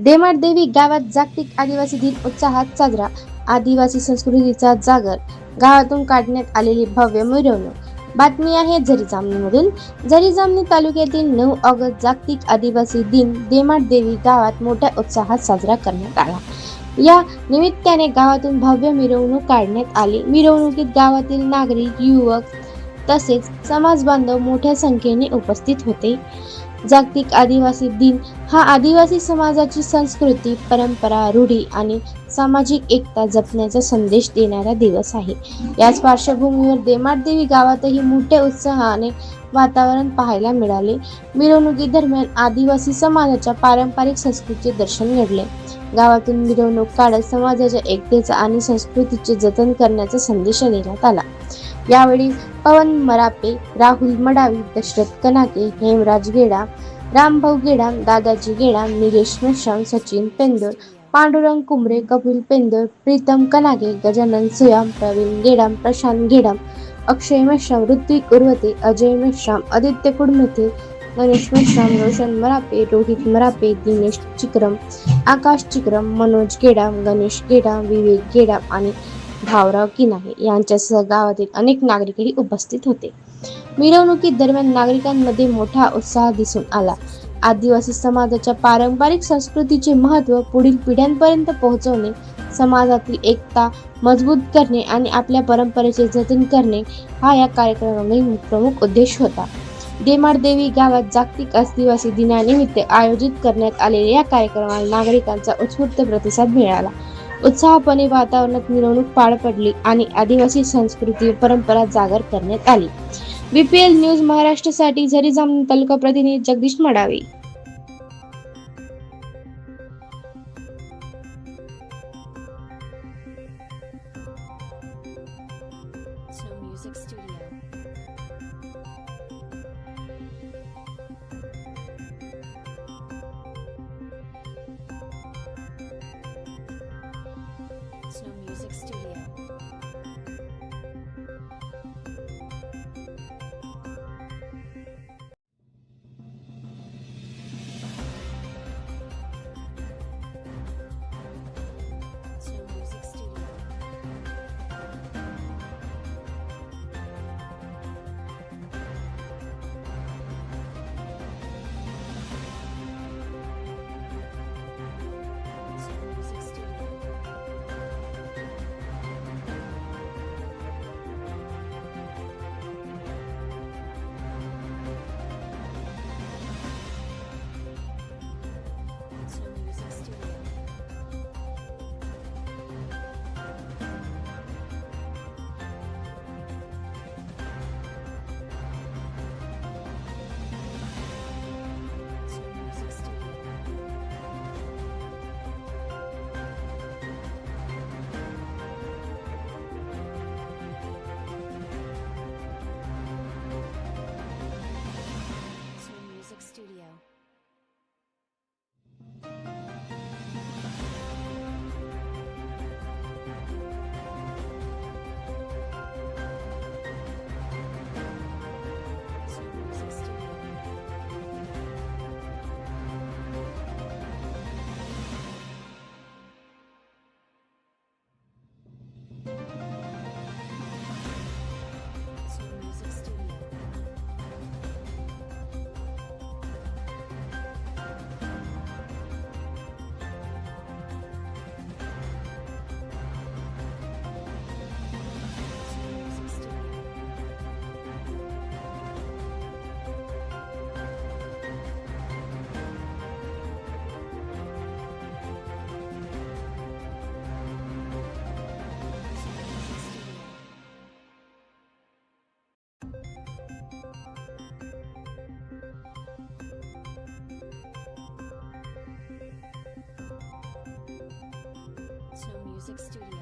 देवी गावात जागतिक आदिवासी दिन उत्साहात साजरा. आदिवासी संस्कृतीचा जागर, गावातून काढण्यात आलेली भव्य मिरवणूक. बातमी आहे झरी जामणी तालुक्यातील 9 ऑगस्ट जागतिक आदिवासी दिन देवी गावात मोठ्या उत्साहात साजरा करण्यात आला. या निमित्ताने गावातून भव्य मिरवणूक काढण्यात आली. मिरवणुकीत गावातील नागरिक, युवक तसेच समाज बांधव मोठ्या संख्येने उपस्थित होते. जागतिक आदिवासी दिन हा आदिवासी समाजाची संस्कृती, परंपरा, रूढी आणि सामाजिक एकता जपण्याचा संदेश देणारा दिवस आहे. याच पार्श्वभूमीवर देवी गावातही मोठ्या उत्साहाने वातावरण पाहायला मिळाले. मिरवणुकीदरम्यान आदिवासी समाजाच्या पारंपरिक संस्कृतीचे दर्शन घडले. गावातून मिरवणूक काढत समाजाच्या एकतेचा आणि संस्कृतीचे जतन करण्याचा संदेश देण्यात आला. यावेळी पवन मरापे, राहुल मडावी, दशरथ कनाके, हेमराज गेडाम, रामभाऊ गेडाम, दादाजी गेडाम, निलेश मेश्राम, सचिन पेंदर, पांडुरंग कुंबरे, कपिल पेंदर, प्रीतम कनाके, गजानन सुयाम, प्रवीण गेडाम, प्रशांत गेडाम, अक्षय मेश्राम, ऋत्विक उर्वते, अजय मेश्राम, आदित्य कुडमेथे, गणेश मेश्राम, रोशन मरापे, रोहित मरापे, दिनेश चिक्रम, आकाश चिक्रम, मनोज गेडाम, गणेश गेडाम, विवेक गेडाम आणि भाऊराव किनाहे यांच्यासह गावातील अनेक नागरिकही उपस्थित होते. मिरवणुकी दरम्यान नागरिकांमध्ये मोठा उत्साह दिसून आला. आदिवासी समाजाच्या पारंपरिक संस्कृतीचे महत्त्व पुढील पिढ्यांपर्यंत पोहोचवणे, समाजातील एकता मजबूत करणे आणि आपल्या परंपरेचे जतन करणे हा या कार्यक्रमाचा प्रमुख उद्देश होता. देवी गावात जागतिक आदिवासी दिनानिमित्त आयोजित करण्यात आलेल्या या कार्यक्रमाला नागरिकांचा उत्स्फूर्त प्रतिसाद मिळाला. उत्साहपणे वातावरणात मिरवणूक पार पडली आणि आदिवासी संस्कृती परंपरा जागर करण्यात आली. BPL न्यूज महाराष्ट्रासाठी झरी जामणी तालुका प्रतिनिधी Jagdish Madavi. Snow Music Studio. Snow Music Studio. Snow Music Studio. Snow Music Studio. Snow Music Studio. Snow Music Studio. Snow Music Studio. Snow Music Studio. Snow Music Studio. Snow Music Studio. Snow Music Studio.